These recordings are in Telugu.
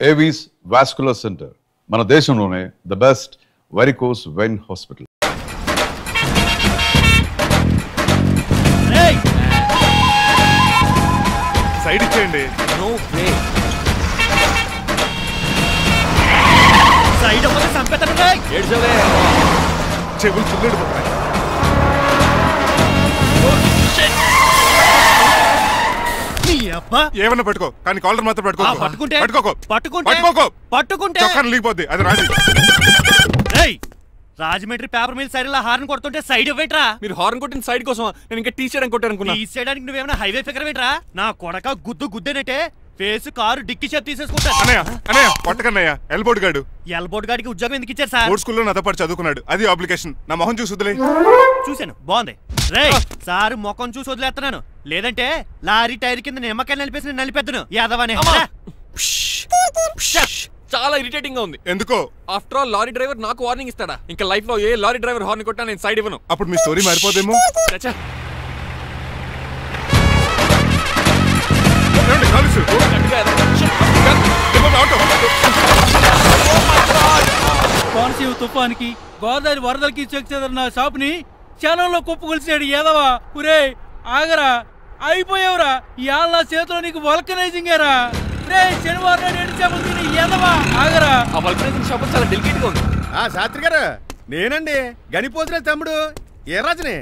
ఏవీస్ వాస్కులర్ సెంటర్ మన దేశంలోనే the best varicose vein hospital. Side ఇచ్చేయండి. చెవులు చుల్లెడు ఏమన్నా పట్టుకో, కానీ కాలర్ మాత్రం పట్టుకుంటే లీగిపోద్ది. అది Raju Rajahmundry paper mill side horn కొడుతుంటే సైడ్ ఇవ్వట్రా. మీరు హార్న్ కొట్టిన సైడ్ కోసం నేను ఇంకా టీ షర్ట్ కొట్టాను అనుకున్నా. టీ చేయడానికి నువ్వేమైనా హైవే ఫిగర్ వేట్రా? నా కొడక గుద్దేనంటే ఫేస్ కారు డిక్కి షేప్ తీసేసుకుంటా. పట్టకన్నయ్య ఎల్బోర్డ్ గాడు. ఎల్బోర్డ్ గాడికి ఉద్యోగం ఎందుకు ఇచ్చారు సార్? బోర్డ్ స్కూల్లో నాతో పాటు చదువుకున్నాడు. అది అప్లికేషన్. నా మొహం చూసి వదిలే. చూశాను, బాగుంది. రే సారు ముఖం చూసి వదిలేస్తున్నాను, లేదంటే లారీ టైర్ కింద నిమ్మకాయలు నలిపేసి నలిపెద్దను యాదవనే. చాలా ఇరిటేటింగ్ గా ఉంది. ఎందుకో? ఆఫ్టర్ ఆల్ లారీ డ్రైవర్ నాకు వార్నింగ్ ఇస్తాడా? ఇంకా లైఫ్ లో ఏ లారీ డ్రైవర్ హార్న్ కొట్టా నేను సైడ్ ఇవ్వను. అప్పుడు మీ స్టోరీ మారిపోదేమో. కోనసీమ తుఫానికి గోదావరి వరదలకి చెక్ చెదరిన షాప్ ని క్షణంలో కుప్పగొలిచాడు ఏదవా. ఒరే ఆగరా, అయిపోయావురా. ఇవాళ నా చేతిలో నీకు వల్కనైజింగ్ ఏరా. రే శనివారం నాడు చేపలు తిని ఏదవా ఆగరా. ఆ వల్కనైజింగ్ షాప్ చాలా డెలికేట్ గా ఉంది. శాస్త్రి గారు, నేనండి గనిపోతున్న తమ్ముడు ఏ రాజుని.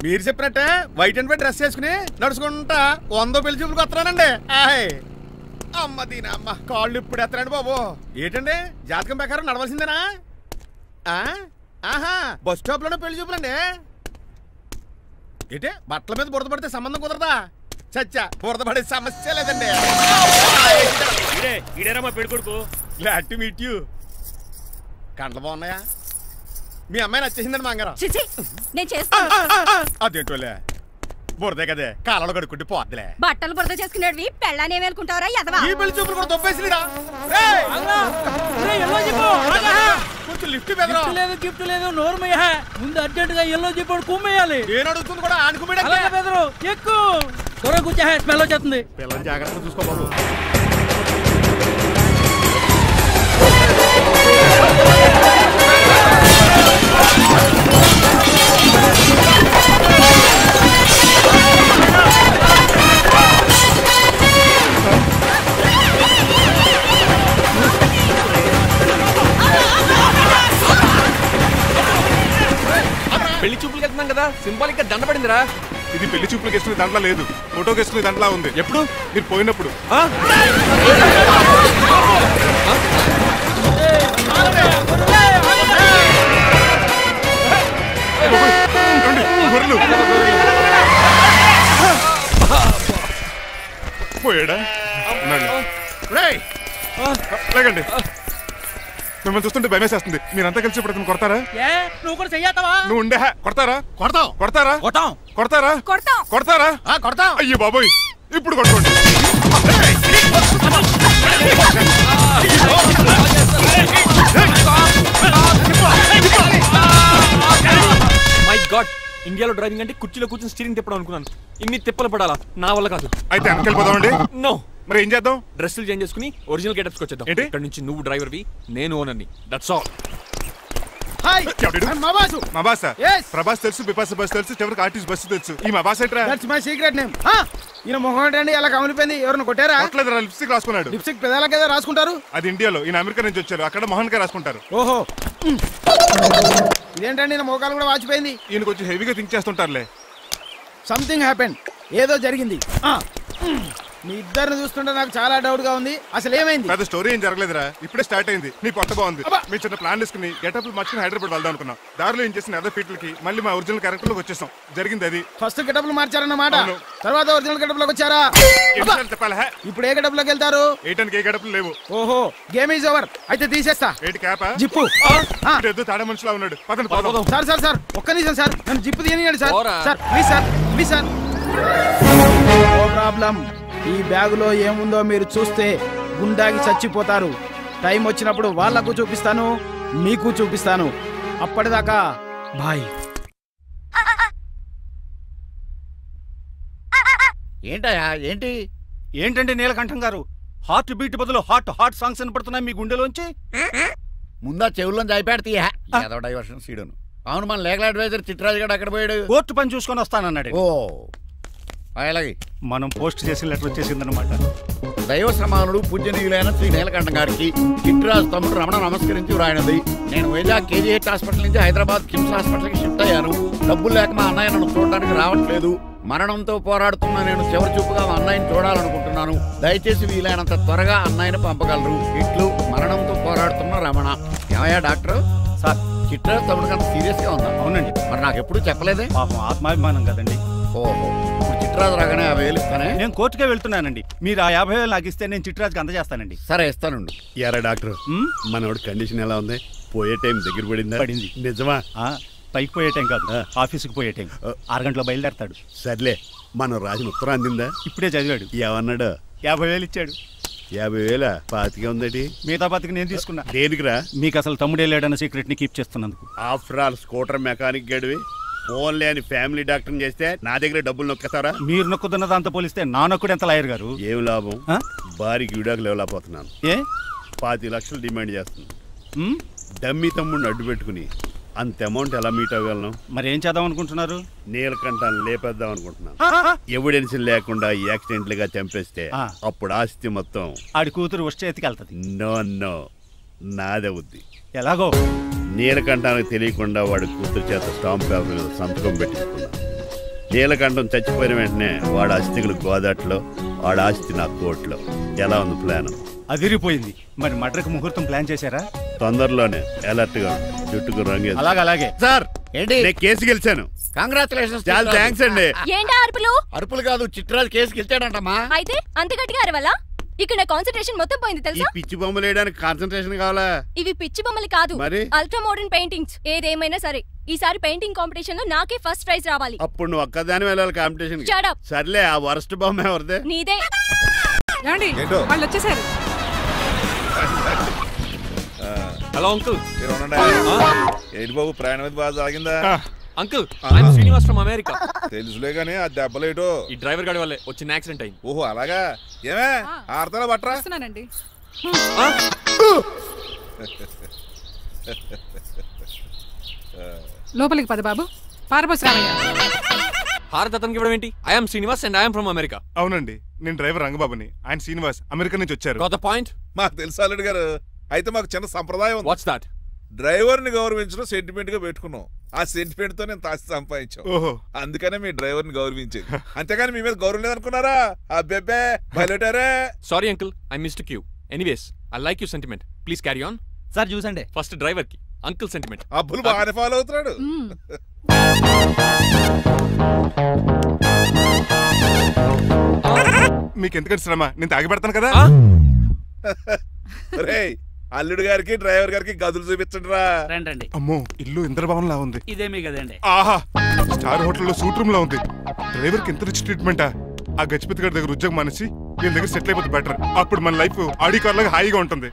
మీరు చెప్పినట్టే వైట్ అండ్ వైట్ డ్రెస్ వేసుకుని నడుచుకుంటా 100 పెళ్లి చూపులకు వస్తున్నానండి. అమ్మ దీని అమ్మ కాళ్ళు ఇప్పుడు ఎత్తరండి బాబు. ఏంటండి జాతకం ప్రకారం నడవలసిందేనా? ఆహా, బస్ స్టాప్ లోనే పెళ్లి చూపులండి. ఏంటే బట్టల మీద బురద పడితే సంబంధం కుదరదా? చచ్చా, బురద పడే సమస్య లేదండి. మా పెళ్ళికొడుకు. Glad to meet you. కండ్లు బాగున్నాయా? మీ అమ్మాయి నచ్చేసిందండి మంగారం. అదేంటోలే, బురదే కదే కాలంలో కడుక్కుంటే పోద్దులే. బట్టలు బురద చేసుకునేవి పెళ్ళానే వేలుకుంటావరా ఎదవా? ఈ పెళ్లి చూపులు కూడా తొప్పేసిరా. కొంచెం లిఫ్ట్ లేదు, గిఫ్ట్ లేదు, నోర్మయ్య. ముందు అర్జెంట్ గా ఎల్లో చెప్పాడు కుమ్మేయాలి. నేను అడుగుతుంది కూడా ఆనుకుమేడ ఎక్కువ త్వరగా కూర్చో, స్మెల్ వచ్చేస్తుంది. పిల్లలు జాగ్రత్తగా చూసుకో బాబు. పెళ్లి చూపులకు వెళ్తున్నాం కదా, సింబాలిక్ గా దండ పడిందిరా. ఇది పెళ్లి చూపులకు వేసుకునే దాంట్లో లేదు, ఫోటోకి వేసుకునే దాంట్లో ఉంది. ఎప్పుడు? మీరు పోయినప్పుడు. పోయాడా? లేకండి, మిమ్మల్ని చూస్తుంటే భయమేసేస్తుంది. మీరంతా కలిసి ఇప్పుడు కొడతారా? నువ్వు కూడా చెయ్యతావా? నువ్వు ఉండే కొడతారా? కొడతారా? అయ్యో బాబోయ్, ఇప్పుడు కొట్టుకోండి. మై గాడ్, ఇండియాలో డ్రైవింగ్ అంటే కుర్చీలో కూర్చొని స్టీరింగ్ తిప్పడం అనుకున్నాను. ఇన్ని తిప్పలు పడాలా? నా వల్ల కాదు. అయితే వెనకెళ్ళిపోదామండి. నో. మరి ఏం చేద్దాం? డ్రెస్సులు చేంజ్ చేసుకుని ఒరిజినల్ గెటప్స్ వచ్చేద్దాం. ఇక్కడ నుంచి నువ్వు డ్రైవర్వి, నేను ఓనర్ని. That's all. మా బాస్ ప్రభాస్ తెలుసు, బిపాస బస్ తెలుసు, చివరికి ఆర్టిస్ట్ బస్సు తెలుసు. ఈ మా బాస్ ఏంట్రా? That's my secret name. ఈయన మొహం ఏంటండి ఎలా కమిలిపోయింది? ఎవరిని కొట్టారా? కొట్టలేదురా, లిప్స్టిక్ రాసుకున్నాడు. లిప్స్టిక్ పెదాలకి ఏదో రాసుకుంటారు. అది ఇండియాలో, ఈయన అమెరికా నుంచి వచ్చారు. అక్కడ మోహన్ గా రాసుకుంటారు. ఓహో, ఇదేంటండి నా మోకాలు కూడా వాచిపోయింది. ఈయన కొంచెం హెవీగా థింక్ చేస్తుంటారులే. సంథింగ్ హ్యాపెన్, ఏదో జరిగింది. మీ ఇద్దరిని చూస్తుంటే నాకు చాలా డౌట్ గా ఉంది. అసలు ఏమైంది? పెద్ద స్టోరీ ఏం జరగలేదురా, ఇప్పుడే స్టార్ట్ అయింది. నీ కొత్త బాగుంది. మీ చిన్న ప్లాన్ తీసుకుని గెటప్ మర్చుకుని హైదరాబాద్ వెళ్దాం అనుకున్నాం. దారిలో ఏం చేసిన అదర్ ఫీట్లకి మళ్ళీ మా ఒరిజినల్ క్యారెక్టర్ లోకి వచ్చేసాం. జరిగింది అది. ఫస్ట్ గెటప్లు మార్చారన్నమాట, తర్వాత ఒరిజినల్ గెటప్ లోకి వచ్చారా? చెప్పాలా? ఇప్పుడు ఏ గెటప్ లోకి వెళ్తారు? ఏ గెటప్లు లేవు. ఓహో, గేమ్ ఈజ్ ఓవర్. అయితే తీసేస్తా. ఏంటి క్యాపా? జిప్పు. తాడే మనిషిలా ఉన్నాడు. సార్ ఒక్క నిమిషం సార్, నన్ను జిప్పు తీయనియండి sir. Sir please sir. No problem. ఈ బ్యాగులో ఏముందో మీరు చూస్తే గుండాకి చచ్చిపోతారు. టైం వచ్చినప్పుడు వాళ్లకు చూపిస్తాను, మీకు చూపిస్తాను. అప్పటిదాకా బాయ్. ఏంటయ్యా? ఏంటంటే నీలకంఠం గారు, హార్ట్ బీట్ బదులు హార్ట్ సాంగ్స్ వినపడుతున్నాయి మీ గుండెలోంచి. ముందా చెవుల్లోంచి అయిపోయాడు తీయా ఏదో డైవర్షన్ సీడును. అవును, మన లీగల్ అడ్వైజర్ చిట్రాజు గారు అక్కడ పోయాడు. కోర్టు పని చూసుకొని వస్తానన్నాడు. ఓ అలాగే మనం పోస్ట్ చేసిన లెటర్ వచ్చేసిందనమాట. దైవ సమానుడు పూజనీయులైన శ్రీ నీలకంఠం గారికి చిట్రాజు తమ్ముడు రమణ నమస్కరించి వ్రాయినది. నేను వైజాగ్ KGH హాస్పిటల్ నుంచి హైదరాబాద్ కిమ్స్ హాస్పిటల్కి షిఫ్ట్ అయ్యాను. డబ్బులు లేక మా అన్నయ్య నన్ను చూడడానికి రావట్లేదు. మరణంతో పోరాడుతున్న నేను చివరి చూపుగా మా అన్నయ్యని చూడాలనుకుంటున్నాను. దయచేసి వీలైనంత త్వరగా అన్నయ్యని పంపగలరు. ఇట్లు మరణంతో పోరాడుతున్న రమణ. ఏమయ్యా డాక్టర్? సార్, చిట్రాజు తమ్ముడికి అంత సీరియస్ గా ఉందా? అవునండి. మరి నాకు ఎప్పుడు చెప్పలేదే? పాపం ఆత్మాభిమానం కదండి. ఓహో, ఇప్పుడు చిట్రాజు రాగానే 50,000 ఇస్తానే. నేను కోర్టుకే వెళ్తున్నానండి. మీరు ఆ 50,000 నాకు ఇస్తే నేను చిట్రాజుకి అందజేస్తానండి. సరే ఇస్తానండి. ఎరా డాక్టర్, మనోడి కండిషన్ ఎలా ఉంది? పోయే టైం దగ్గర పడిందా? పడింది. నిజమా? పైకి పోయే టైం కాదు, ఆఫీస్కి పోయే టైం. 6 గంటలో బయలుదేరతాడు. సర్లే, మనం రాసిన ఉత్తరం అందిందా? ఇప్పుడే చదివాడు. ఏమన్నాడు? 50,000 ఇచ్చాడు. 50,000 పాతికే ఉందటి. మిగతా పాతికి నేను తీసుకున్నా. దేనికిరా? మీకు అసలు తమ్ముడే లేడన్న సీక్రెట్ ని కీప్ చేస్తున్నందుకు. ఆఫ్టర్ ఆల్ స్కూటర్ మెకానిక్ గడివి ఫోన్ లేని ఫ్యామిలీ డాక్టర్ చేస్తే నా దగ్గర డబ్బులు నొక్కేస్తారా? మీరు నొక్కుతున్న దాంతో పోలిస్తే నా నొక్కుడు ఎంత లాయర్ గారు? ఏం లాభం? భారీకి విడాకులు ఇవ్వలేకపోతున్నాను. ఏ 5 లక్షలు డిమాండ్ చేస్తుంది. డమ్మీ తమ్ముడిని అడ్డు పెట్టుకుని అంత అమౌంట్ ఎలా మీట్ అవ్వగలను? మరి ఏం చేద్దాం అనుకుంటున్నారు? నీలకంఠాన్ని లేపేద్దాం అనుకుంటున్నాను. ఎవిడెన్స్ లేకుండా యాక్సిడెంట్ గా చంపేస్తే అప్పుడు ఆస్తి మొత్తం ఆడి కూతురు చేతికి వెళ్తుంది. నో నాదే ఉంది. ఎలాగో? నీలకంఠానికి తెలియకుండా వాడి కూతురు చేత స్టాంప్ పేపర్ మీద సంతకం పెట్టించుకున్నా. నీలకంఠం చచ్చిపోయిన వెంటనే వాడి అస్థికులు గోదాట్లో, వాడి ఆస్తి నా కోర్టులో. ఎలా ఉంది ప్లాన్? అదిరిపోయింది. మరి మర్డర్కి ముహూర్తం ప్లాన్ చేశారా? తొందరలోనే. అలర్ట్ గా జుట్టుకు రంగు. అలాగే సార్, ఏంటి? నేను కేసు గెలిచాను. కంగ్రాచులేషన్స్. చాలా థ్యాంక్స్ అండి. ఏంటా అరుపులు? అరుపులు కాదు, చిట్రాజు కేసు గెలిచాడంటమ్మా. అయితే అంత గట్టిగా అరవాలా? ఇక్కడ కాన్సంట్రేషన్ మొత్తం పోయింది తెలుసా? పిచ్చి బొమ్మలు వేయడానికి కాన్సంట్రేషన్ కావాలా? ఇవి పిచ్చి బొమ్మలు కాదు, మరి అల్ట్రా మోడర్న్ పెయింటింగ్స్. ఏదేమైనా సరే ఈసారి పెయింటింగ్ కాంపిటీషన్ లో నాకే ఫస్ట్ ప్రైజ్ రావాలి. అప్పుడు నువ్వు ఒక్కదాని వెళ్ళాలి కాంపిటీషన్. Shut up. సర్లే, ఆ వరస్ట్ బొమ్మ ఎవరిదే? నీదే. వాళ్ళు వచ్చేసారు. Hello uncle. ఏంటి బాబు, ప్రయాణం అయితే బాగా సాగిందా? Uncle, I'm Srinivas from America. తెలుసులే గానీ ఆ దెబ్బలేటో ఈ డ్రైవర్ గాడి వల్లే వచ్చిన యాక్సిడెంట్ అయింది. ఓహో అలాగా. ఏమే ఆడతారా బట్రా? లోపలికి పద బాబు. పారబోస్ రామయ్య. హారత్ అతనికి ఇవ్వడం ఏంటి? I'm Srinivas and I'm from America. అవునండి, నేను డ్రైవర్ రంగబాబుని. ఆయన శ్రీనివాస్ అమెరికా నుంచి వచ్చారు. Got the point? మాకు తెలుసు అల్లుడు గారు. అయితే మాకు చిన్న సంప్రదాయం ఉంది. What's that? డ్రైవర్ ని గౌరవించడం సెంటిమెంట్ గా పెట్టుకున్నాం. ఆ సెంటిమెంట్ తో నేను తాసి సంపాదించాం. ఓహో, అందుకనే మీ డ్రైవర్ ని గౌరవించేది. అంతేగాని మీ మీద గౌరవం లేదనుకున్నారా? అబ్బెబ్బే బయలుటారే. Sorry uncle, I mistake you. Anyways, I like you sentiment. Please carry on. Sir చూసండి. ఫస్ట్ డ్రైవర్ కి అంకుల్ సెంటిమెంట్. అబ్బులు బాగానే ఫాలో అవుతున్నాడు. మీకు ఎందుకంటే శ్రమ, నేను తాగి పెడతాను కదా. అల్లుడు గారికి డ్రైవర్ గారికి గదులు చూపించండి రా. రండి. అమ్మో, ఇల్లు ఇంద్రభవన్ లా ఉంది. ఇదేమీ కదండి. ఆహా, స్టార్ హోటల్లో సూట్ రూమ్ లా ఉంది. డ్రైవర్ కి ఎంత రిచ్ ట్రీట్మెంటా. ఆ గజపతి గారి దగ్గర ఉద్యోగం మానేసి వీళ్ళ దగ్గర సెటిల్ అయిపోతే బెటర్. అప్పుడు మన లైఫ్ ఆడి కార్ లాగా హాయిగా ఉంటుంది.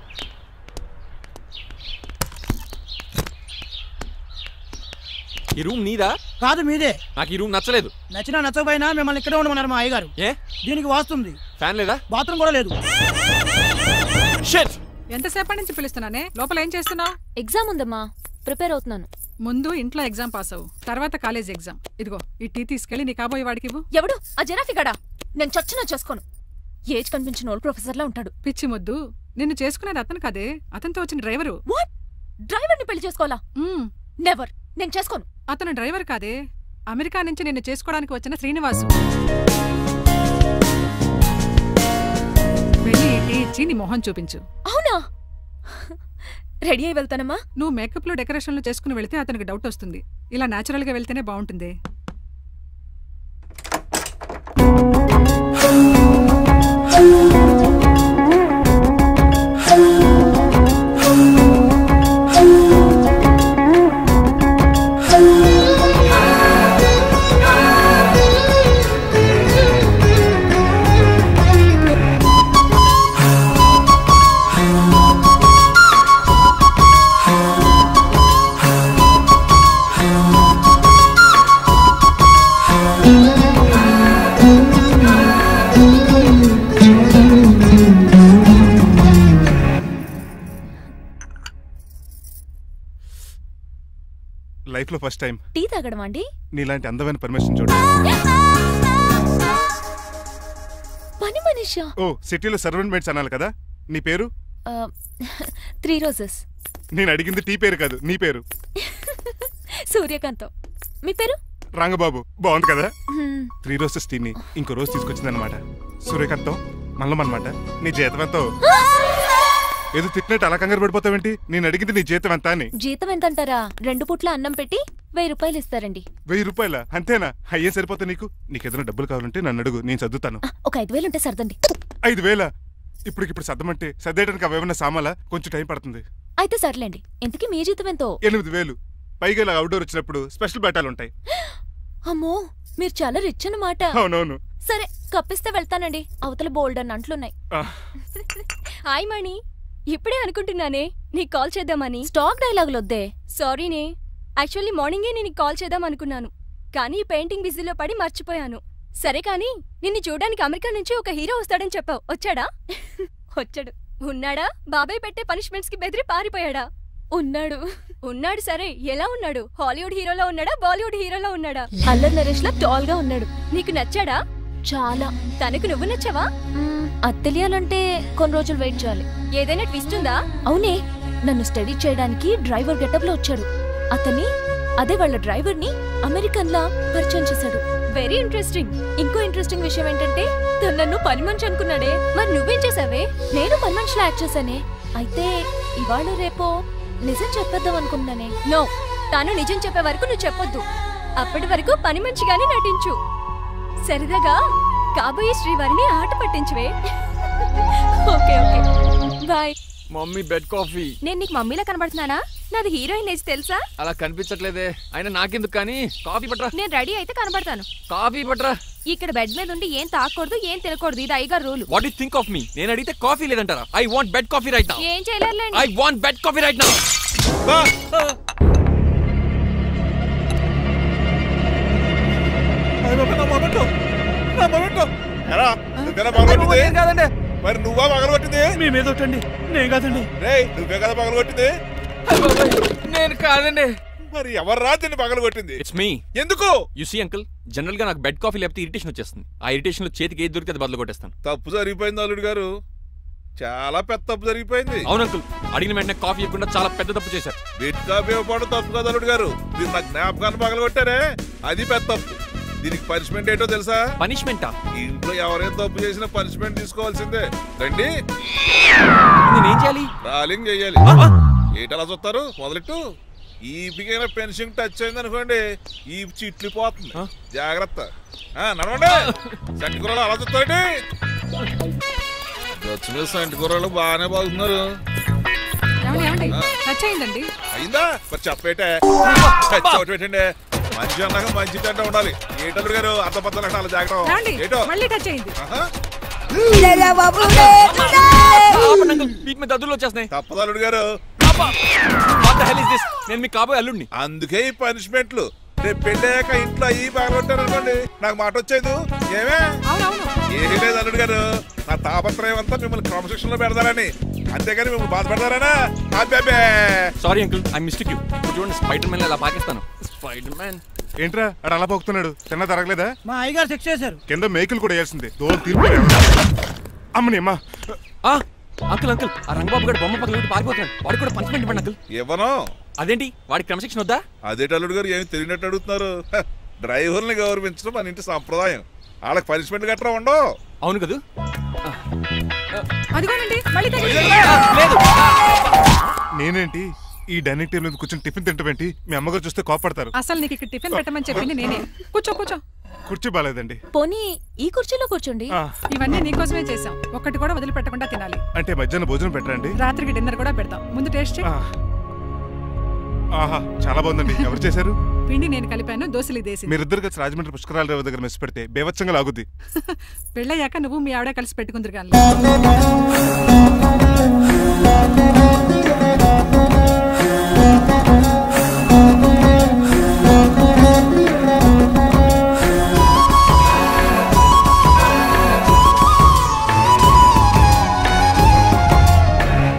ఈ రూమ్ నీదా? కాదు, మీదే. నాకు ఈ రూమ్ నచ్చలేదు. నచ్చినా నచ్చకపోయినా మిమ్మల్ని ఇక్కడే ఉండమన్నారు మా అయ్యగారు. ఏ దీనికి వాస్తుంది. ఫ్యాన్ లేదా? బాత్రూమ్ కూడా లేదు. షిట్. ఎంతసేపటి నుంచి పిలుస్తున్నానే? లోపల ఏం చేస్తున్నావు? ఎగ్జామ్ ఉందమ్మా, ప్రిపేర్ అవుతున్నాను. ముందు ఇంట్లో ఎగ్జామ్ పాస్ అవ్వు, తర్వాత కాలేజ్ ఎగ్జామ్. ఇదిగో ఈ టీ తీసుకెళ్లి నీ కాబోయే వాడికి ఇవ్వు. ఎవడు ఆ జరాఫీ గడా? నేను చచ్చినా చేసుకోను. ఏజ్ కనిపించిన ఓల్డ్ ప్రొఫెసర్ లా ఉంటాడు. పిచ్చి ముద్దు, నిన్ను చేసుకునేది అతను కాదే, అతనితో వచ్చిన డ్రైవరు. వాట్? డ్రైవర్ ని పెళ్లి చేసుకోవాలా? నెవర్, నేను చేసుకోను. అతను డ్రైవర్ కాదే, అమెరికా నుంచి నిన్ను చేసుకోవడానికి వచ్చిన శ్రీనివాసు. వెళ్ళి టీ ఇచ్చి నీ మొహం చూపించు. అవునా? రెడీ అయి వెళ్తానమ్మా. నువ్వు మేకప్ లో డెకరేషన్లు చేసుకుని వెళ్తే అతనికి డౌట్ వస్తుంది. ఇలా నేచురల్ గా వెళ్తేనే బాగుంటుంది. లైఫ్ లో ఫస్ట్ టైం టీ తాగడం అండి. నీలాంటి అందమైన పర్మిషన్ చూడు. పని మనిషా? ఓ సిటీలో సర్వెంట్ మేట్స్ అనాలి కదా. నీ పేరు? 3 రోజెస్. నేను అడిగింది టీ పేరు కాదు, నీ పేరు. సూర్యకాంతం. మీ పేరు? రంగబాబు. బాగుంది కదా. 3 రోజెస్ టీని ఇంకో రోజు తీసుకొచ్చిందనమాట. సూర్యకాంతం మల్లమన్నమాట. నీ జీతం ఎంతో? ఏదో తిట్టినట్టు అలా కంగారు పడిపోతావేంటి? నేను అడిగింది నీ జీతం ఎంత అని. జీతం ఎంత అంటారా? 2 పూట్ల అన్నం పెట్టి 1000 రూపాయలు ఇస్తారండి. 1000 రూపాయల? అంతేనా? అయ్యే సరిపోతా నీకు. నీకు ఏదైనా డబ్బులు కావాలంటే నన్ను అడుగు, నేను చదువుతాను. ఒక 5000 ఉంటే సర్దండి. 5000? ఇప్పుడు సర్దమంటే సర్దేయడానికి అవేమన్నా సామాలా? కొంచెం టైం పడుతుంది. అయితే సర్లేండి. ఇంతకీ మీ జీతం ఎంతో? 8000. పైగా ఇలా అవుట్డోర్ వచ్చినప్పుడు స్పెషల్ బట్టాలు ఉంటాయి. అమ్మో, మీరు చాలా రిచ్ అన్నమాట. అవునవును. సరే కప్పిస్తే వెళ్తానండి. అవతల బోల్డ్ అన్న అంట్లున్నాయి. హాయ్ మణి, ఇప్పుడే అనుకుంటున్నానే నీకు కాల్ చేద్దామని. స్టాక్ డైలాగులు వద్దే. సారీనే, యాక్చువల్లీ మార్నింగే నేను కాల్ చేద్దాం అనుకున్నాను, కానీ పెయింటింగ్ బిజీలో పడి మర్చిపోయాను. సరే కానీ నిన్ను చూడడానికి అమెరికా నుంచి ఒక హీరో వస్తాడని చెప్పావు. వచ్చాడా? వచ్చాడు. ఉన్నాడా? బాబాయ్ పెట్టే పనిష్మెంట్స్ కి బెదిరి పారిపోయాడా? ఉన్నాడు. ఉన్నాడు. సరే ఎలా ఉన్నాడు? హాలీవుడ్ హీరోలో ఉన్నాడా, బాలీవుడ్ హీరోలో ఉన్నాడా? అల్లరి నరేష్ లా టాల్ గా ఉన్నాడు. నీకు నచ్చాడా? చాలా. తనకు నువ్వు నచ్చావా? అది తెలియాలంటే కొన్ని రోజులు వెయిట్ చేయాలి. ఏదైనా ట్విస్ట్ ఉందా? అవునే, నన్ను స్టడీ చేయడానికి డ్రైవర్ గెటప్ లో వచ్చాడు. అదే వాళ్ళ డ్రైవర్ ని అమెరికన్ లా పరిచయం చేశాడు. Very interesting. ఇంకో ఇంట్రెస్టింగ్ విషయం ఏంటంటే తను నన్ను పని మనిషి అనుకున్నాడే. మరి నువ్వేం చేసావే? నేను పని మనిషిలా యాక్ట్ చేశానే. అయితే ఇవాళ రేపో నిజం చెప్పేద్దాం అనుకున్నానే. నో, తాను నిజం చెప్పే వరకు నువ్వు చెప్పొద్దు. అప్పటి వరకు పని మనిషిగానే నటించు. సరదాగా కాబోయే శ్రీవారిని ఆట పట్టించువే. Okay okay, bye. Mummy bed coffee. నేను నీకు మమ్మీలా కనబడుతున్నానా? నాది హీరోయిన్ ఏజ్ తెలుసా? అలా కనిపించట్లేదే. అయినా నాకెందుకు కానీ. కాఫీ పట్రా. నేను రెడీ అయితే కనబడతాను. కాఫీ పట్రా. ఇక్కడ బెడ్ మీద ఉండి ఏం తాకూడదు, ఏం తినకూడదు. ఇది అయ్యగారు rule. What you think of me? నేను అడిగితే కాఫీ లేదంటారా? I want bed coffee right now. ఏం చేయలేరులేండి. I want bed coffee right now. కాదండి. మరి నువ్వా పగలగొట్టింది? మీ మీద ఒకటండి. నేను కాదండి. నువ్వే కదా పగలగొట్టింది? నేను కాదండి. మరి ఎవర్రా దీన్ని పగలగొట్టింది? It's me. ఎందుకు? యు సీ అంకుల్, జనరల్ గా నాకు బెడ్ కాఫీ లేకపోతే ఇరిటేషన్ వచ్చేస్తుంది. ఆ ఇరిటేషన్ లో చేతికి ఏది దొరికితే అది బదులు కొట్టేస్తాను. తప్పు జరిగిపోయింది అల్లుడు గారు, చాలా పెద్ద తప్పు జరిగిపోయింది. అవును అంకుల్, అడిగిన వెంటనే కాఫీ ఇవ్వకుండా చాలా పెద్ద తప్పు చేశారు. బెడ్ కాఫీ ఇవ్వడం తప్పు కదా అల్లుడు గారు, దీన్ని నా జ్ఞాపకాన్ని పగలగొట్టారే అది పెద్ద తప్పు. దీనికి పనిష్మెంట్ ఏంటో తెలుసా? పనిష్మెంటా? ఇంట్లో ఎవరైనా తప్పు చేసినా పనిష్మెంట్ తీసుకోవాల్సిందే. రండి. నేనేం చేయాలి? రాలింగ్ చెయ్యాలి. ఏంటలా చూస్తారు? మొదలెట్టు. ఈపికైనా పెన్షన్ టచ్ అయింది అనుకోండి, ఈ చిట్లు పోతుంది. జాగ్రత్త. నడవండి. సంటి కూరలు అలా చూస్తారండి. గచ్చు మీద సంటి కూరలు బాగానే బాగుతున్నారు. అయిందా? మరి చెప్పేటే చోటు పెట్టండి. మంచి అన్నాక మంచి తింట ఉండాలి. ఏటల్లుడు గారు అర్థపద్ధతులు అలా జాగ్రత్త. ఏటో తప్పదల్లుడు గారు. నేను మీ కాబోయే అల్లుడిని. అందుకే ఈ పనిష్మెంట్లు. రేపు పెళ్ళాక ఇంట్లో అయ్యి బాగుంటారు అనుకోండి, నాకు మాట వచ్చేది. ఏమే ఏమీ లేదు అల్లుడు గారు, నా తాపత్రయం అంతా మిమ్మల్ని క్రమశిక్షణలో పెడతారని, అంతేగాని మిమ్మల్ని బాధ పెడతారనా? Sorry uncle, I mistake you. చూడండి, స్పైడర్ మ్యాన్ అలా పాకిస్తాను. స్పైడర్ మ్యాన్ ఏంట్రా అడు అలా పోతున్నాడు? తిన్నా తరగలేదా? మా అయ్యగారు సెక్స్ చేశారు. కింద మేకులు కూడా వేయాల్సిందే. దోలు తీర్పు. అమ్మని అమ్మా. అంకుల్ అంకుల్, ఆ రంగబాబు గారు బొమ్మ పక్కన పారిపోతున్నాడు. వాడికి కూడా పనిష్మెంట్ ఇవ్వండి అంకుల్. ఇవ్వను. అదేంటి, వాడికి క్రమశిక్షణ వద్దా? అదేంటి అల్లుడు గారు ఏమి తెలియనట్టు అడుగుతున్నారు? డ్రైవర్ని గౌరవించడం మన ఇంటి సంప్రదాయం. వాళ్ళకి పనిష్మెంట్ గట్రా ఉండవు. అవును కదా. నేనేంటి ఈ డైనింగ్ టేబుల్ మీద కూర్చొని టిఫిన్ తింటామేంటి? మీ అమ్మగారు చూస్తే కోపడతారు. అసలు నీకు ఇక్కడ టిఫిన్ పెట్టమని చెప్పింది నేనే. కూర్చో కూర్చో. కుర్చీ బాలేదండి. పోనీ ఈ కుర్చీలో కూర్చోండి. ఇవన్నీ నీకోసమే చేసాం. ఒక్కటి కూడా వదిలిపెట్టకుండా తినాలి. అంటే మధ్యాహ్నం భోజనం పెట్టరండి? రాత్రికి డిన్నర్ కూడా పెడతాం. ముందు టేస్ట్ చేయి. ఆహా, చాలా బాగుందండి. ఎవరు చేశారు? పిండి నేను కలిపాను, దోశలు దేశం. మీరిద్దరు కలిసి రాజమండ్రి పుష్కరాల రేవు దగ్గర మెస్ పెడితే బేవచ్చంగా లాగుద్ది. పెళ్ళయ్యాక నువ్వు మీ ఆవిడ కలిసి పెట్టుకుందరు కానీ.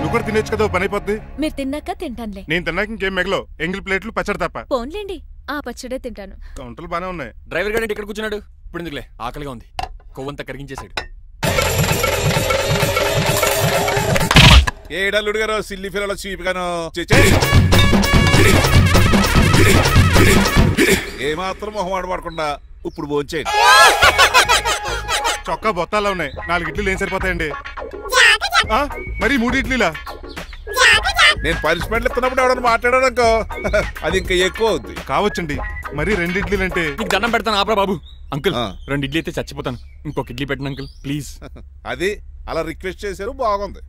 నువ్వు కూడా తినేచ్చు కదా. తినేదో పని అయిపోద్ది. మీరు తిన్నాక తింటానులే. నేను తిన్నాక ఇంకేం మిగలో ఎంగిల్ ప్లేట్లు పచ్చడి తప్ప. పోన్లేండి, ఆ పచ్చడే తింటాను. కౌంటర్లు బానే ఉన్నాయి. డ్రైవర్ గారు ఇక్కడ కూర్చున్నాడు. ఇప్పుడు ఎందుకులే, ఆకలిగా ఉంది. కొవ్వంతా కరిగించేశాడు. ఏడల్లుడు గారు సిల్లి ఫిల్లలో చీపిగాను ఏమాత్రం మొహమాట పడకుండా ఇప్పుడు భోంచేయండి. చొక్కా బొత్తాల్లో ఉన్నాయి. 4 ఇడ్లీలు ఏం సరిపోతాయండి? మరి 3 ఇడ్లీలా? నేను పనిష్మెంట్లు ఇస్తున్నప్పుడు ఎవడన్నా మాట్లాడాడు అనుకో అది ఇంకా ఎక్కువ అవుద్ది. కావచ్చండి, మరి 2 ఇడ్లీలు అంటే. నీకు దండం పెడతాను ఆపరా బాబు. అంకుల్ 2 ఇడ్లీ అయితే చచ్చిపోతాను. ఇంకొక ఇడ్లీ పెట్టండి అంకుల్ ప్లీజ్. అది అలా రిక్వెస్ట్ చేశారు, బాగుంది.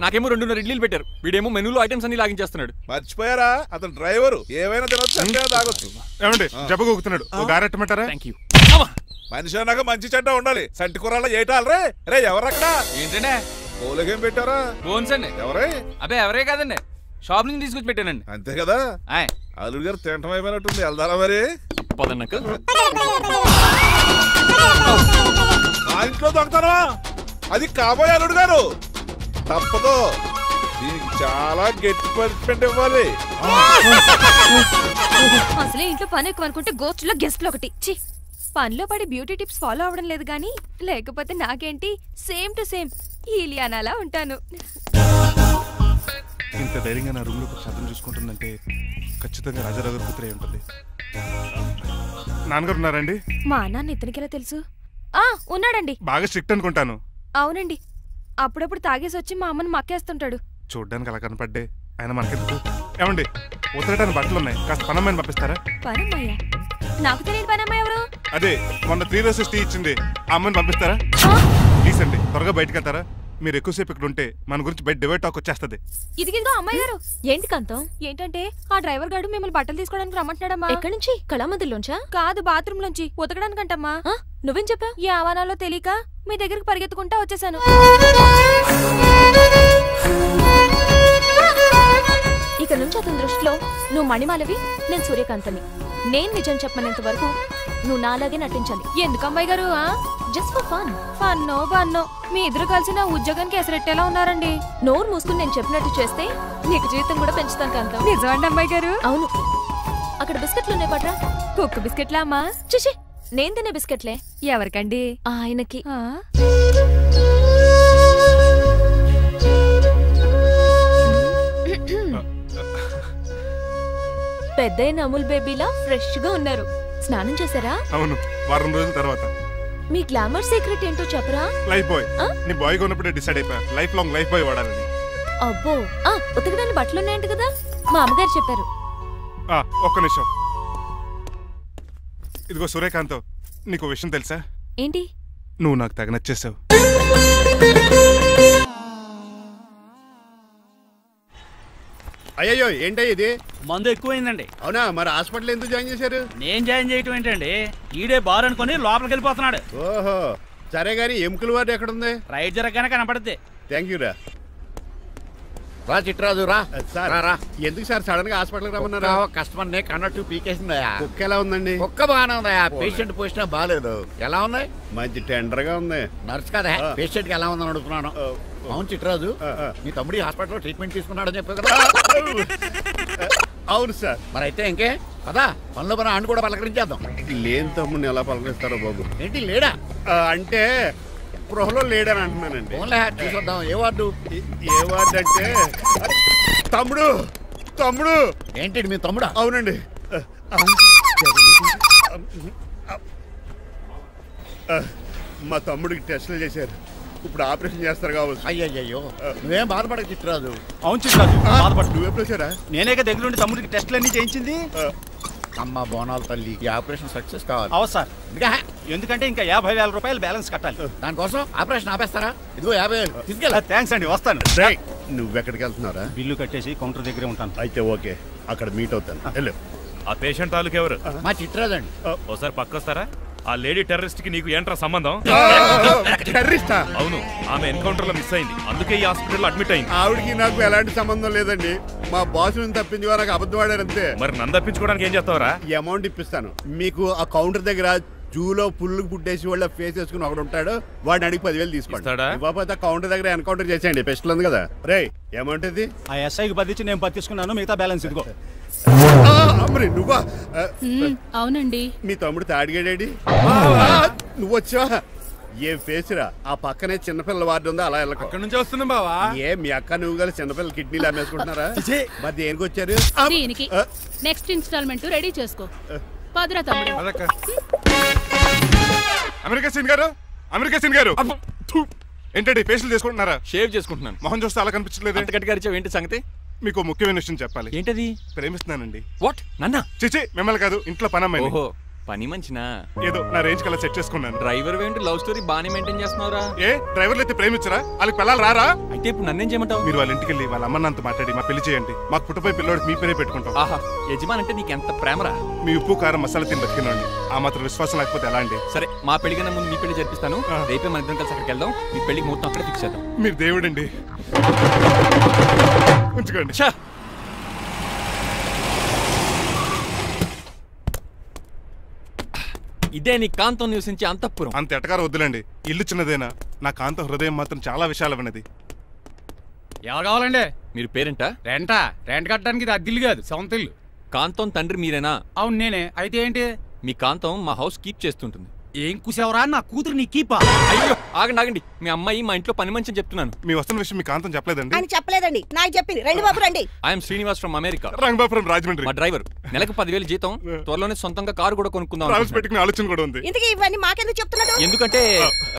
నాకేమో 2.5 ఇడ్లీలు పెట్టారు. వీడేమో మెనూలో ఐటమ్స్ అన్ని లాగించేస్తున్నాడు. మర్చిపోయారా, అతను డ్రైవరు. ఏమైనా తినొచ్చు అంటే తాగొచ్చు. ఏమండి జబ్బగొక్కుతున్నాడు, ఓ గారెట్టమంటారా? మనిషి అన్నాక మంచి చెడ్డ ఉండాలి. సంటి కూరలో ఏటాలరే. రే ఎవరక్కడ? ఏంటంటే పోలకేం పెట్టారా? బోన్స్ అండి. ఎవరే? అబ్బే ఎవరే కాదండి, షాప్ నుంచి తీసుకొచ్చి పెట్టానండి. అంతే కదా. అల్లుడు గారు తింటం అయిపోయినట్టుంది. వెళ్దారా మరి? మా ఇంట్లో దొంగతనా? అది కాబోయే అల్లుడు గారు. తప్పదు, దీనికి చాలా గట్టి పనిష్మెంట్ ఇవ్వాలి. అసలే ఇంట్లో పని ఎక్కువ అనుకుంటే గోస్ట్లో గెస్ట్లు ఒకటి. చి, పనిలో పడి బ్యూటీ టిప్స్ ఫాలో అవడం లేదు గానీ, లేకపోతే నాకేంటి సేమ్ టు సేమ్ ఈలియానాలా ఉంటాను. ఇంత ధైర్యంగా నా రూమ్ లో శబ్దం చూసుకుంటుందంటే ఖచ్చితంగా రాజారావు గారు కూతురే ఉంటుంది. నాన్నగారు ఉన్నారండి? మా నాన్న ఇతనికి ఎలా తెలుసు? ఉన్నాడండి. బాగా స్ట్రిక్ట్ అనుకుంటాను. అవునండి, అప్పుడప్పుడు తాగేసి వచ్చి మా అమ్మని మక్కేస్తుంటాడు. చూడ్డానికి అలా కనపడ్డే ఆయన మనకెందుకు? ఏమండి ఉతరటానికి బట్టలు ఉన్నాయి, కాస్త పనమ్మాయిని పంపిస్తారా? పనమ్మయ్య? నాకు తెలియని పనమ్మాయి ఎవరు? అదే మొన్న 3 రోజెస్ టీ ఇచ్చింది, ఆ అమ్మని పంపిస్తారా? ప్లీజ్ అండి, త్వరగా బయటకు వెళ్తారా? మీరు ఎక్కువసేపు ఇక్కడ ఉంటే మన గురించి బయట డివైడ్ టాక్ వచ్చేస్తుంది. ఇదిగిదిగో అమ్మాయి గారు. ఏంటి కాంతం? ఏంటంటే ఆ డ్రైవర్ గారు మిమ్మల్ని బట్టలు తీసుకోవడానికి రమ్మంటున్నాడమ్మా. ఎక్కడి నుంచి? కళామందిలోంచా? కాదు, బాత్రూమ్ లోంచి. ఉతకడానికంటమ్మా. నువ్వేం చెప్పావు? ఈ ఆవానాలో తెలియక మీ దగ్గరికి పరిగెత్తుకుంటా వచ్చేసాను. ఇక నుంచి అతని దృష్టిలో నువ్వు మణిమాలవి, నేను సూర్యకాంతని. నేను నిజం చెప్పనంత వరకు నువ్వు నాలాగే నటించాలి. ఎందుకు అమ్మాయి గారు? Just for fun. ఫన్నో బన్నో మీ ఇద్దరు కలిసి నా ఉద్యోగానికి ఎసరెట్టేలా ఉన్నారండి. నోరు మూసుకుని నేను చెప్పినట్టు చేస్తే నీకు జీవితం కూడా పెంచుతాను కాంతం. నిజమండి అమ్మాయి గారు? అవును. అక్కడ బిస్కెట్లు ఉన్నాయి పట్రా. కుక్క బిస్కెట్లా అమ్మా? చూసి నేను తినే బిస్కెట్లే. ఎవరికండి? ఆయనకి. పెద్దయిన అమూల్ బేబీలా ఫ్రెష్ గా ఉన్నారు. స్నానం చేశారా? అవును, వారం రోజుల తర్వాత. మీ గ్లామర్ సీక్రెట్ ఏంటో చెప్పరా? Life boy. నీ బాయ్ గా ఉన్నప్పుడే డిసైడ్ అయిపోయా లైఫ్ లాంగ్ లైఫ్ బాయ్ వాడాలని. అబ్బో, ఉతకడానికి బట్టలు ఉన్నాయంట కదా, మా అమ్మగారు చెప్పారు. ఒక్క నిమిషం. ఇదిగో సూర్యకాంత్, నీకు విషయం తెలుసా? ఏంటి? నువ్వు నాకు తెగ నచ్చేసావు. అయ్యో ఏంటో ఇది? మందు ఎక్కువైందండి. అవునా? మరి హాస్పిటల్ ఎందుకు జాయిన్ చేశారు? నేను జాయిన్ చేయటం ఏంటండి, ఈడే బార్ అనుకుని లోపలికి వెళ్ళిపోతున్నాడు. ఓహో, సరే గానీ ఎముకల వాడు ఎక్కడుంది? రైట్ జరగగానే కనపడుద్ది. థ్యాంక్ యూ రా. రా చిట్రాజు రా. రా. ఎందుకు సార్ సడన్ గా హాస్పిటల్ రమ్మన్నారా? కస్టమర్ నే కన్నట్టు పీకేసిందయా. కుక్క ఎలా ఉందండి? కుక్క బాగానే ఉందయా, పేషెంట్ పొజిషన్ బాగాలేదు. ఎలా ఉంది? మంచి టెండర్ గా ఉంది. నర్స్ కదా, పేషెంట్ కి ఎలా ఉందని అడుగుతున్నాను. అవును చిట్రాజు, మీ తమ్ముడి హాస్పిటల్లో ట్రీట్మెంట్ తీసుకున్నాడని చెప్పావు కదా? అవును సార్. మరి అయితే ఇంకే కదా, పనిలో పని ఆండు కూడా పలకరించేద్దాం. లేని తమ్ముడిని ఎలా పలకరిస్తారో బాబు. ఏంటి లేడా? అంటే గృహలో లేడని అంటున్నానండి. చూసొద్దాం. ఏ వార్డు? ఏ వార్డు అంటే తమ్ముడు. తమ్ముడు ఏంటి మీ తమ్ముడా? అవునండి. మా తమ్ముడికి టెస్టులు చేశారు, ఇప్పుడు ఆపరేషన్ చేస్తారు కావచ్చు. అయ్యయ్యో, నువ్వేం బాధపడక చిట్రాజు. అవును చిట్రాజు, బాధపడు. నువ్వు ఎప్పుడు వచ్చారా? నేనేక దగ్గరుండి తమ్ముడికి టెస్టులు అన్ని చేయించింది. అమ్మ బోనాల తల్లి, ఈ ఆపరేషన్ సక్సెస్ కావాలి. అవు సార్, ఎందుకంటే ఇంకా 50,000 రూపాయలు బ్యాలెన్స్ కట్టాలి. దానికోసం ఆపరేషన్ ఆపేస్తారా? ఇదిగో 50,000 తీసుకెళ్ళా. థ్యాంక్స్ అండి, వస్తాను. నువ్వెక్కడికి వెళ్తున్నారా? బిల్లు కట్టేసి కౌంటర్ దగ్గరే ఉంటాను. అయితే ఓకే, అక్కడ మీట్ అవుతాను. వెళ్ళు. ఆ పేషెంట్ తాలూకు ఎవరు? మా చిట్రాజు అండి. ఓసారి పక్కొస్తారా? ఆ లేడీ టెర్రరిస్ట్ కి నీకు ఏంట్రా సంబంధం? టెర్రరిస్టా? అవును, ఆమె ఎన్కౌంటర్ లో మిస్ అయింది, అందుకే ఈ హాస్పిటల్ అడ్మిట్ అయింది. ఆవిడికి నాకు ఎలాంటి సంబంధం లేదండి. మా బాస్ నుంచి తప్పించి నాకు అబద్ధం ఆడారంతే. మరి నన్ను తప్పించుకోవడానికి ఏం చేస్తావరా? ఈ అమౌంట్ ఇప్పిస్తాను మీకు. ఆ కౌంటర్ దగ్గర జూలో పుల్లు పుట్టేసి వాళ్ళ ఫేస్ వేసుకుని ఒకడు ఉంటాడు, వాడిని అడిగి 10,000 తీసుకోండి. ఇవ్వకపోతే కౌంటర్ దగ్గర ఎన్కౌంటర్ చేసేయండి. పెస్టల్ ఉంది కదా. రే ఏమంటుంది? ఆ ఎస్ఐకి బదిలించి నేను బతిసుకున్నాను, మిగతా బ్యాలెన్స్ ఇదిగో. అమ్మరే నువ్వా? అవునండి. మీ తమ్ముడు తాడిగాడేడి? నువ్వు వచ్చావా? ఏం ఫేస్ రా. ఆ పక్కనే చిన్నపిల్లల వార్డు ఉందా, అలా వెళ్ళక. అక్కడ నుంచి వస్తున్నాం బావా. ఏ మీ అక్క నువ్వు కలిసి చిన్నపిల్లల కిడ్నీలు అమ్మేసుకుంటున్నారా? మరి దేనికి వచ్చారు? దీనికి నెక్స్ట్ ఇన్స్టాల్మెంట్ రెడీ చేసుకో. పదరా తమ్ముడు. అమెరికా సీన్ గారు, అమెరికా సీన్ గారు ఏంటండి ఫేషియల్ చేసుకుంటున్నారా? షేవ్ చేసుకుంటున్నాను. మొహం చూస్తే అలా కనిపించలేదు. అంత గట్టిగా అరిచావు, ఏంటి సంగతి? మీకు ముఖ్యమైన విషయం చెప్పాలి. ఏంటది? ప్రేమిస్తున్నానండి. వాట్? నన్నా? చిచి మిమ్మల్ని కాదు, ఇంట్లో పని అమ్మాయి. ఓహో పని మంచినా? ఏదో నా రేంజ్ కల్లా సెట్ చేసుకున్నాను. డ్రైవర్ ఏంటి లవ్ స్టోరీ బాగానే మెయింటైన్ చేస్తున్నావురా? ఏ డ్రైవర్లు అయితే ప్రేమించరా? వాళ్ళకి పిల్లలు రారా? అయితే ఇప్పుడు నన్నేం చేయమంటావు? మీరు వాళ్ళ ఇంటికి వెళ్ళి వాళ్ళ అమ్మ నాన్నతో మాట్లాడి మా పెళ్లి చేయండి. మాకు పుట్టపోయి పిల్లోడికి మీ పేరే పెట్టుకుంటాం. ఆహా, యజమాన్ అంటే నీకు ఎంత ప్రేమరా? మీ ఉప్పు కారం మసాలా తిని బతికినండి. ఆ మాత్రం విశ్వాసం లేకపోతే ఎలా అండి? సరే మా పెళ్లి కన్నా ముందు మీ పెళ్లి జరిపిస్తాను. రేపే మన ఇద్దరం కలిసి అక్కడికి వెళ్దాం. మీ పెళ్లికి మొత్తం అక్కడే ఫిక్స్ చేద్దాం. మీరు దేవుడండి. ఉంచుకోండి. ఇదే నీ కాంతం నివసించే అంతఃపురం. అంత ఎటకారం వద్దులండి. ఇల్లు చిన్నదేనా, నా కాంతం హృదయం మాత్రం చాలా విశాలమైనది. ఎవరు కావాలండి? మీరు పేరెంటా? రెంటా? రెంట్ కట్టడానికి ఇది అద్దిల్లు కాదు, సొంత ఇల్లు. కాంతం తండ్రి మీరేనా? అవును నేనే. అయితే ఏంటి? మీ కాంతం మా హౌస్ కీప్ చేస్తుంటుంది. ఏం కూసావరా? నా కూతురు నీ కీపా? అయ్యో ఆగండి ఆగండి, మీ అమ్మాయి మా ఇంట్లో పని మంచి చెప్తున్నాను. మీ వస్తున్న విషయం మీ కాంతం చెప్పలేదండి? ఆయన చెప్పలేదండి, నాకు చెప్పింది. రండి బాబు రండి. I'm Srinivas from America. Rangabapuram Rajahmundry. మా డ్రైవర్. నెలకు 10,000 జీతం. త్వరలోనే సొంతంగా కారు కూడా కొనుక్కుందాం. ఆలోచన కూడా ఉంది. ఇంతకీ ఇవన్నీ మాకెందుకు చెప్తున్నాడు? ఎందుకంటే